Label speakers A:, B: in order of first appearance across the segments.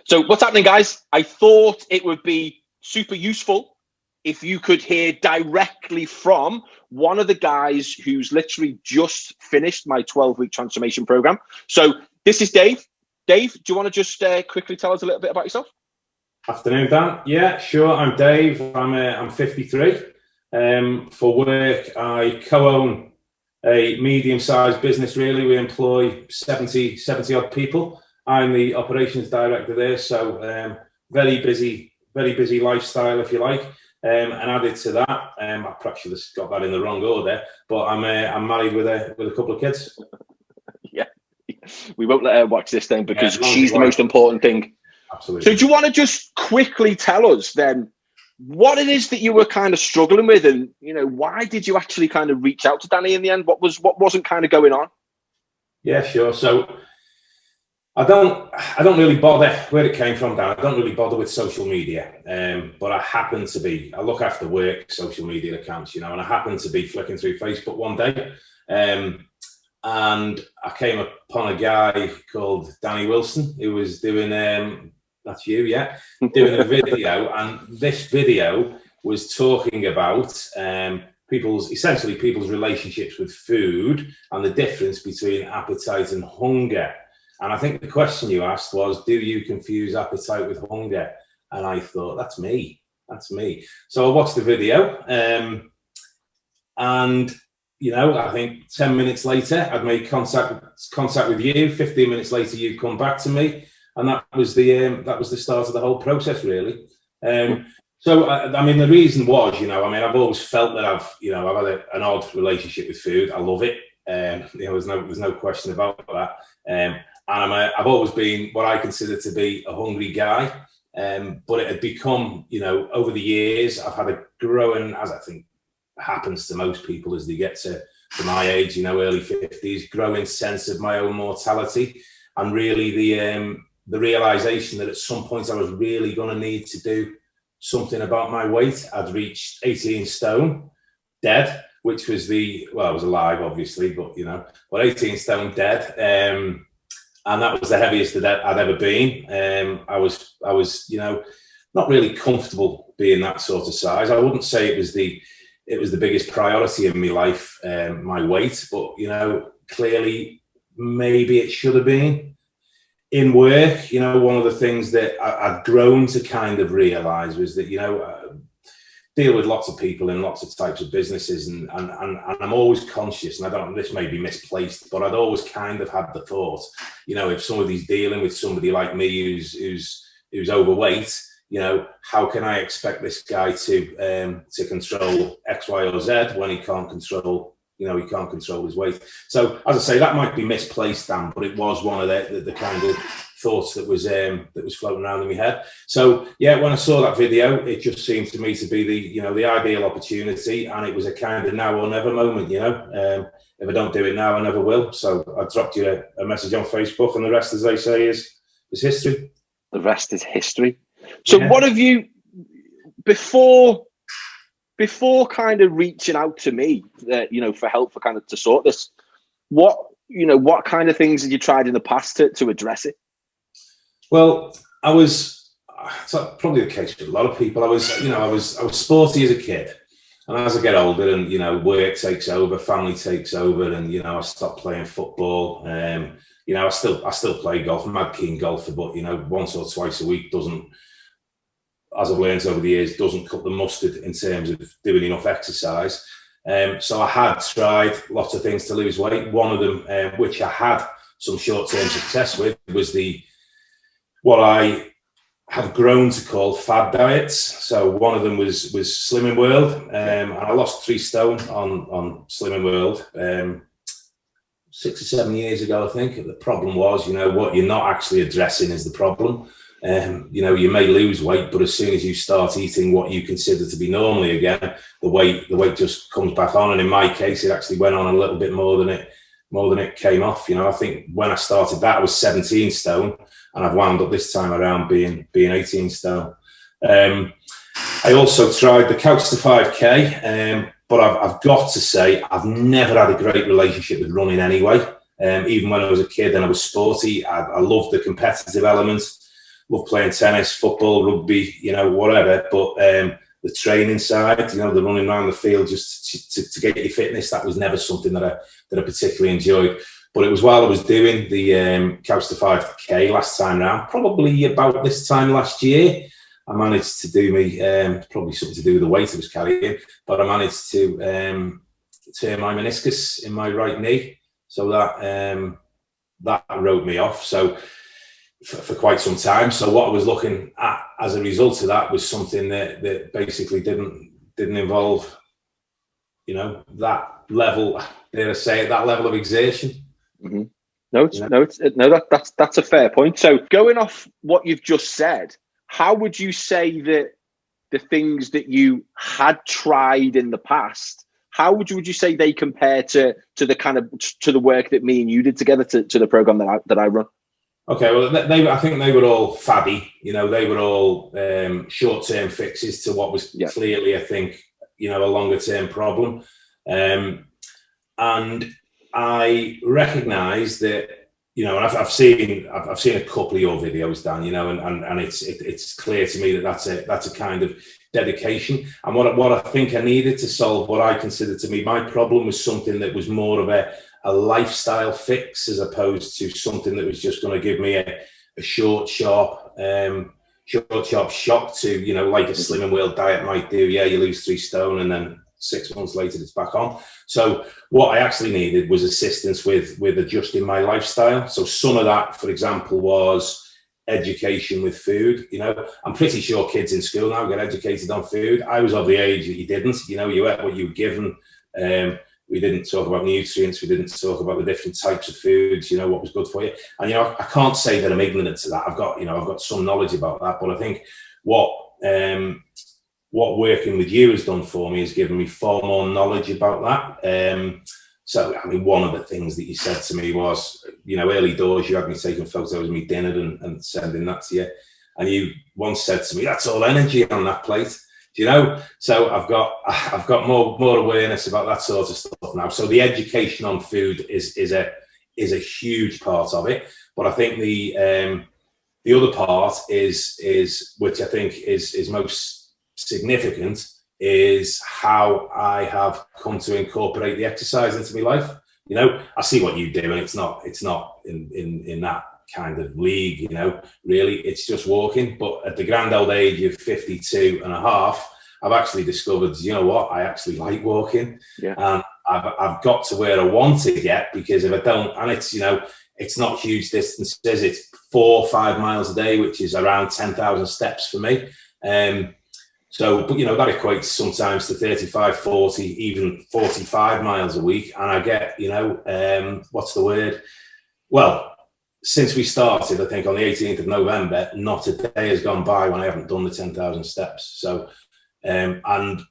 A: So what's happening, guys? I thought it would be super useful if you could hear directly from one of the guys who's literally just finished my 12-week transformation program. So this is Dave. Dave, do you want to just quickly tell us a little bit about yourself?
B: Afternoon, Dan. Yeah, sure. I'm Dave. I'm 53. For work, I co-own a medium-sized business. Really, we employ 70 odd people. I'm the operations director there, so very busy lifestyle, if you like. And added to that, I perhaps should have got that in the wrong order, but I'm married with a couple of kids.
A: Yeah, we won't let her watch this then because she's the most important thing.
B: Absolutely.
A: So do you want to just quickly tell us then what it is that you were kind of struggling with, and why did you actually kind of reach out to Danny in the end? What wasn't kind of going on?
B: Yeah, sure. So I don't really bother where it came from, Dan. I don't really bother with social media, but I look after work social media accounts, and I happened to be flicking through Facebook one day, and I came upon a guy called Danny Wilson who was doing that's you, yeah, doing a video, and this video was talking about people's relationships with food and the difference between appetite and hunger. And I think the question you asked was, do you confuse appetite with hunger? And I thought, that's me. So I watched the video, and I think 10 minutes later, I'd made contact with you. 15 minutes later, you'd come back to me, and that was the start of the whole process, really. So the reason was, I've always felt that I've had an odd relationship with food. I love it. There's no question about that. And I've always been what I consider to be a hungry guy. But it had become, over the years, I've had a growing, as I think happens to most people as they get to my age, early 50s, growing sense of my own mortality, and really the realization that at some point I was really going to need to do something about my weight. I'd reached 18 stone dead, which was I was alive, obviously, but 18 stone dead. And that was the heaviest that I'd ever been. I was not really comfortable being that sort of size. I wouldn't say it was the biggest priority in my life, my weight, but clearly maybe it should have been. In work, one of the things that I'd grown to kind of realize was that deal with lots of people in lots of types of businesses, and I'm always conscious, and this may be misplaced, but I'd always kind of had the thought, if somebody's dealing with somebody like me who's overweight, how can I expect this guy to control X, Y, or Z when he can't control his weight? So as I say, that might be misplaced, Dan, but it was one of the kind of thoughts that was floating around in my head. So yeah, when I saw that video, it just seemed to me to be the ideal opportunity, and it was a kind of now or never moment. If I don't do it now, I never will. So I dropped you a message on Facebook, and the rest, as they say, is history.
A: The rest is history. So what have you, before kind of reaching out to me, for help, for kind of to sort this, what kind of things have you tried in the past to address it?
B: Well, it's probably the case with a lot of people. I was sporty as a kid, and as I get older and work takes over, family takes over, and I stopped playing football. I still play golf. I'm a mad keen golfer, but once or twice a week doesn't, as I've learned over the years, doesn't cut the mustard in terms of doing enough exercise. So I had tried lots of things to lose weight. One of them, which I had some short-term success with, was what I have grown to call fad diets. So one of them was Slimming World, and I lost 3 stone on Slimming World 6 or 7 years ago, I think. The problem was, what you're not actually addressing is the problem. You may lose weight, but as soon as you start eating what you consider to be normally again, the weight just comes back on. And in my case, it actually went on a little bit more than it came off. I think when I started that, I was 17 stone, and I've wound up this time around being 18 stone. I also tried the Couch to 5K, but I've got to say, I've never had a great relationship with running anyway. Even when I was a kid and I was sporty, I loved the competitive element. love playing tennis, football, rugby, whatever. But the training side, the running around the field just to get your fitness, that was never something that I particularly enjoyed. But it was while I was doing the Couch to 5K last time round, probably about this time last year, I managed to do probably something to do with the weight I was carrying, but I managed to tear my meniscus in my right knee. So that wrote me off. So for quite some time. So what I was looking at as a result of that was something that basically didn't involve, that level, dare I say it, that level of exertion.
A: Mm-hmm. That's a fair point. So going off what you've just said, how would you say that the things that you had tried in the past, how would you say they compare to the work that me and you did together to the program that I run?
B: Okay, well, I think they were all faddy. They were all short-term fixes to what was clearly, I think, a longer-term problem. And I recognise that, I've seen a couple of your videos, Dan, and it's clear to me that that's a kind of dedication. And what I think I needed to solve, what I consider to be my problem, was something that was more of a lifestyle fix, as opposed to something that was just going to give me a short, sharp shock to, like a Slim and World diet might do. Yeah, you lose 3 stone and then 6 months later it's back on. So what I actually needed was assistance with adjusting my lifestyle. So some of that, for example, was education with food. I'm pretty sure kids in school now get educated on food. I was of the age that you didn't. You ate what you were given. We didn't talk about nutrients. We didn't talk about the different types of foods, what was good for you. And, I can't say that I'm ignorant to that. I've got some knowledge about that. But I think what working with you has done for me is given me far more knowledge about that. So, one of the things that you said to me was, early doors, you had me taking photos of me dinner and sending that to you. And you once said to me, that's all energy on that plate. So I've got more awareness about that sort of stuff now. So the education on food is a huge part of it. But I think the other part is which I think is most significant, is how I have come to incorporate the exercise into my life. I see what you do, and it's not in that kind of league, really. It's just walking. But at the grand old age of 52 and a half, I've actually discovered, I actually like walking.
A: Yeah.
B: And I've got to where I want to get, because if I don't, and it's, it's not huge distances, it's 4 or 5 miles a day, which is around 10,000 steps for me. So, but that equates sometimes to 35, 40, even 45 miles a week. And I get, what's the word? Well, since we started, I think on the 18th of November, not a day has gone by when I haven't done the 10,000 steps. So, and I'm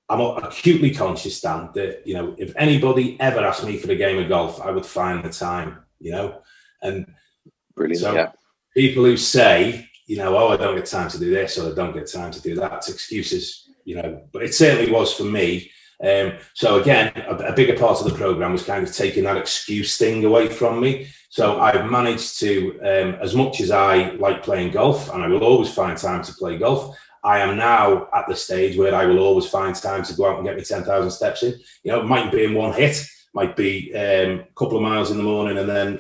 B: acutely conscious, Dan, that, if anybody ever asked me for a game of golf, I would find the time, and
A: brilliant.
B: So people who say, oh, I don't get time to do this, or I don't get time to do that, it's excuses, but it certainly was for me. So again, a bigger part of the program was kind of taking that excuse thing away from me. So I've managed to, as much as I like playing golf, and I will always find time to play golf, I am now at the stage where I will always find time to go out and get me 10,000 steps in. It might be in one hit, might be a couple of miles in the morning, and then,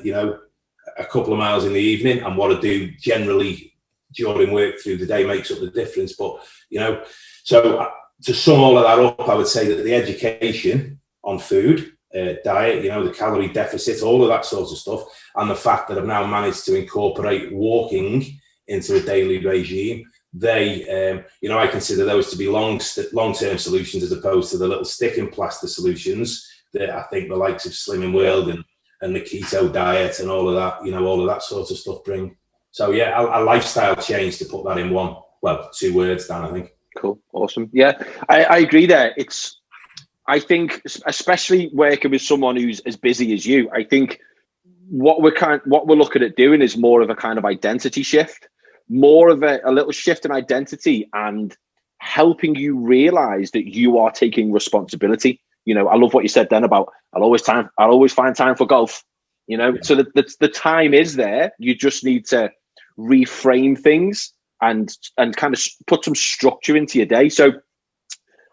B: a couple of miles in the evening. And what I do generally during work through the day makes up the difference. But, so to sum all of that up, I would say that the education on food, diet, the calorie deficit, all of that sort of stuff, and the fact that I've now managed to incorporate walking into a daily regime, I consider those to be long-term solutions, as opposed to the little stick and plaster solutions that I think the likes of Slim and World and the keto diet and all of that, all of that sort of stuff bring. So yeah, a lifestyle change, to put that in 2 words, Dan, I think.
A: Cool. Awesome. Yeah, I agree there. I think, especially working with someone who's as busy as you, I think what we're looking at doing is more of a kind of identity shift, more of a little shift in identity, and helping you realize that you are taking responsibility. I love what you said then about I'll always find time for golf. So the time is there. You just need to reframe things and kind of put some structure into your day. So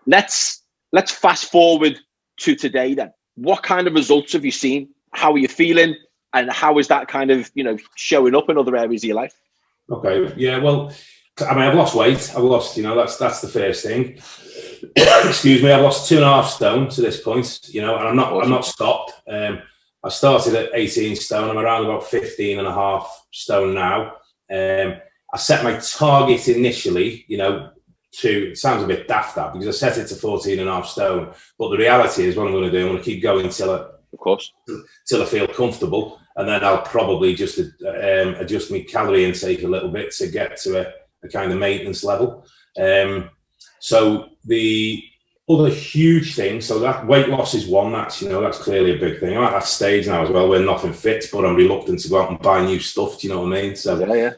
A: let's fast forward to today then. What kind of results have you seen? How are you feeling? And how is that kind of, showing up in other areas of your life?
B: Okay. Yeah. Well, I mean, I've lost weight. I've lost, that's the first thing. Excuse me. I've lost 2.5 stone to this point, and I'm not stopped. I started at 18 stone. I'm around about 15.5 stone now. I set my target initially, it sounds a bit daft that, because I set it to 14.5 stone. But the reality is, what I'm going to do, I'm going to keep going till I feel comfortable, and then I'll probably just adjust my calorie intake a little bit to get to a kind of maintenance level. So the other huge thing, so that weight loss is one. That's clearly a big thing. I'm at that stage now as well where nothing fits, but I'm reluctant to go out and buy new stuff. Do you know what I mean? So
A: yeah.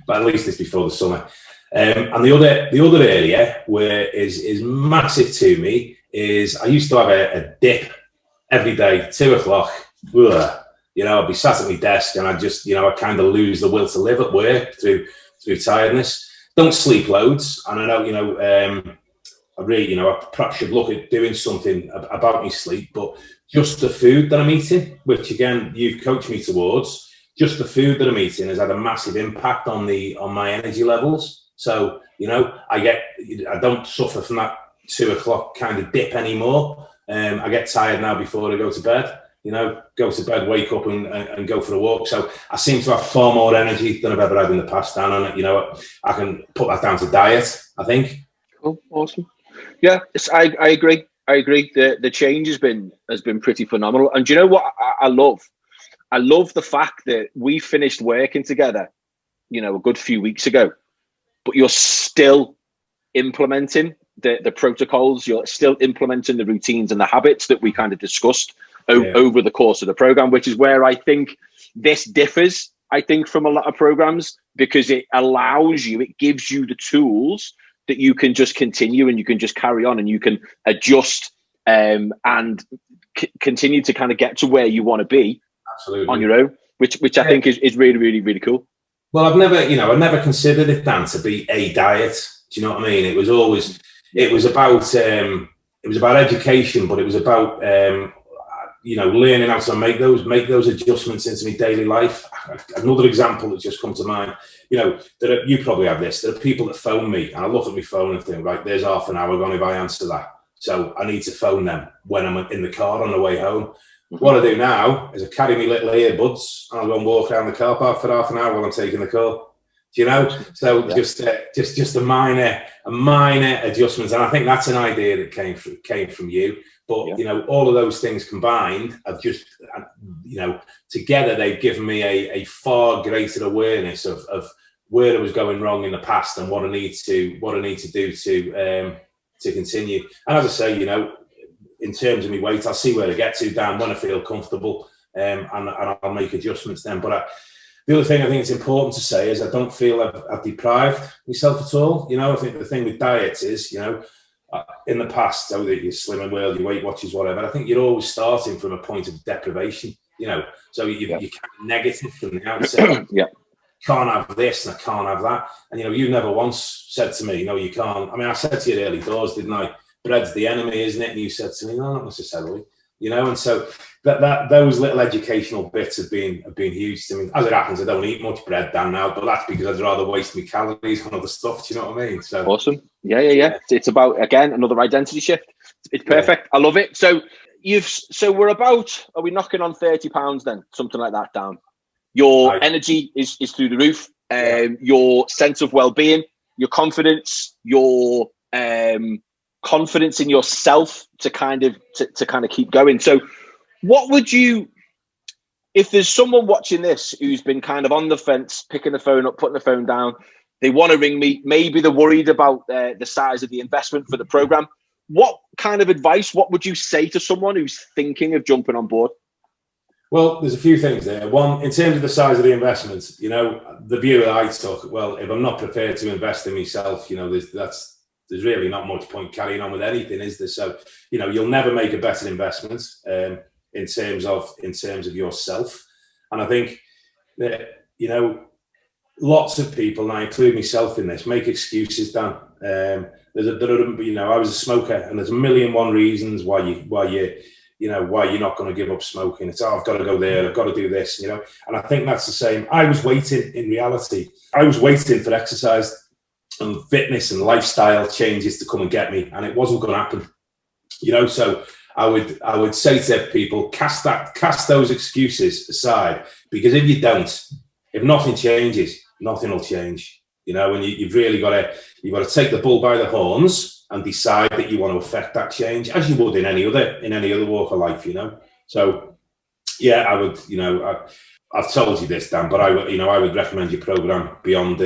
B: But at least it's before the summer. And the other area where is massive to me is I used to have a dip every day, 2:00. I'd be sat at my desk and I just, I kind of lose the will to live at work through tiredness. Don't sleep loads, and I know, I really, I perhaps should look at doing something about my sleep. But just the food that I'm eating, which again you've coached me towards, just the food that I'm eating has had a massive impact on my energy levels. So I don't suffer from that 2:00 kind of dip anymore. I get tired now before I go to bed. Go to bed, wake up and go for a walk. So I seem to have far more energy than I've ever had in the past, Dan. And I can put that down to diet, I think.
A: Cool, awesome. Yeah, I agree. The change has been pretty phenomenal. And do you know what I love? I love the fact that we finished working together, a good few weeks ago, but you're still implementing the protocols. You're still implementing the routines and the habits that we kind of discussed over the course of the program, which is where I think this differs, from a lot of programs, because it gives you the tools that you can just continue and you can just carry on and you can adjust and continue to kind of get to where you want to be.
B: Absolutely.
A: On your own, which I think is really, really, really cool.
B: Well, I never considered it, Dan, to be a diet. Do you know what I mean? It was about education, but it was about learning how to make those adjustments into my daily life. Another example that's just come to mind, you probably have this. There are people that phone me and I look at my phone and think, right, there's half an hour gone if I answer that. So I need to phone them when I'm in the car on the way home. What I do now is I carry my little earbuds and I'll go and walk around the car park for half an hour while I'm taking the call. So just a minor adjustment, and I think that's an idea that came from you. But all of those things combined have just together they've given me a far greater awareness of where I was going wrong in the past and what I need to do to continue. And as I say, in terms of my weight, I'll see where I get to, Dan, when I feel comfortable, and I'll make adjustments then. But the other thing I think it's important to say is I don't feel I've deprived myself at all. I think the thing with diets is, in the past, so that you're slim and well, your Weight Watchers, whatever, I think you're always starting from a point of deprivation, so you're kind of negative from the outset. Can't have this and I can't have that. And, you never once said to me, no, you can't. I mean, I said to you early doors, didn't I? Bread's the enemy, isn't it? And you said to me, no, not necessarily. And so that those little educational bits have been huge to me. As it happens, I don't eat much bread, Dan, now, but that's because I'd rather waste my calories on other stuff. Do you know what I mean? So
A: awesome. Yeah. It's about, again, another identity shift. It's perfect. I love it. So are we knocking on £30 then? Something like that, Dan. Your energy is through the roof. Your sense of well-being, your confidence, your confidence in yourself to kind of keep going. So what would you, if there's someone watching this who's been kind of on the fence, picking the phone up, putting the phone down, they want to ring me, maybe they're worried about the size of the investment for the program, what kind of advice, what would you say to someone who's thinking of jumping on board?
B: Well, there's a few things there. One, in terms of the size of the investment, the view that I took, well, if I'm not prepared to invest in myself, there's really not much point carrying on with anything, is there? So, you'll never make a better investment in terms of yourself. And I think that, lots of people, and I include myself in this, make excuses, Dan. I was a smoker, and there's a million one reasons why you're not going to give up smoking. It's, I've got to go there, I've got to do this, and I think that's the same. I was waiting, in reality, I was waiting for exercise and fitness and lifestyle changes to come and get me, and it wasn't going to happen. So I would say to people, cast those excuses aside, because if you don't, if nothing changes, nothing will change. And you've really got to take the bull by the horns and decide that you want to affect that change, as you would in any other walk of life. So yeah, I would. I've told you this, Dan, but I would recommend your program beyond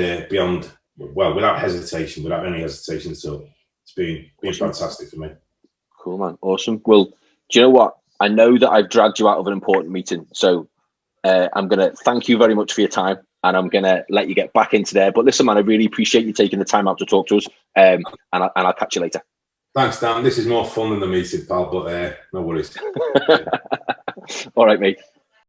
B: without hesitation, without any hesitation at all. It's been fantastic for me.
A: Cool, man. Awesome. Well, do you know what? I know that I've dragged you out of an important meeting, so I'm going to thank you very much for your time, and I'm going to let you get back into there. But listen, man, I really appreciate you taking the time out to talk to us, and I'll catch you later.
B: Thanks, Dan. This is more fun than the meeting, pal, but no worries.
A: All right, mate.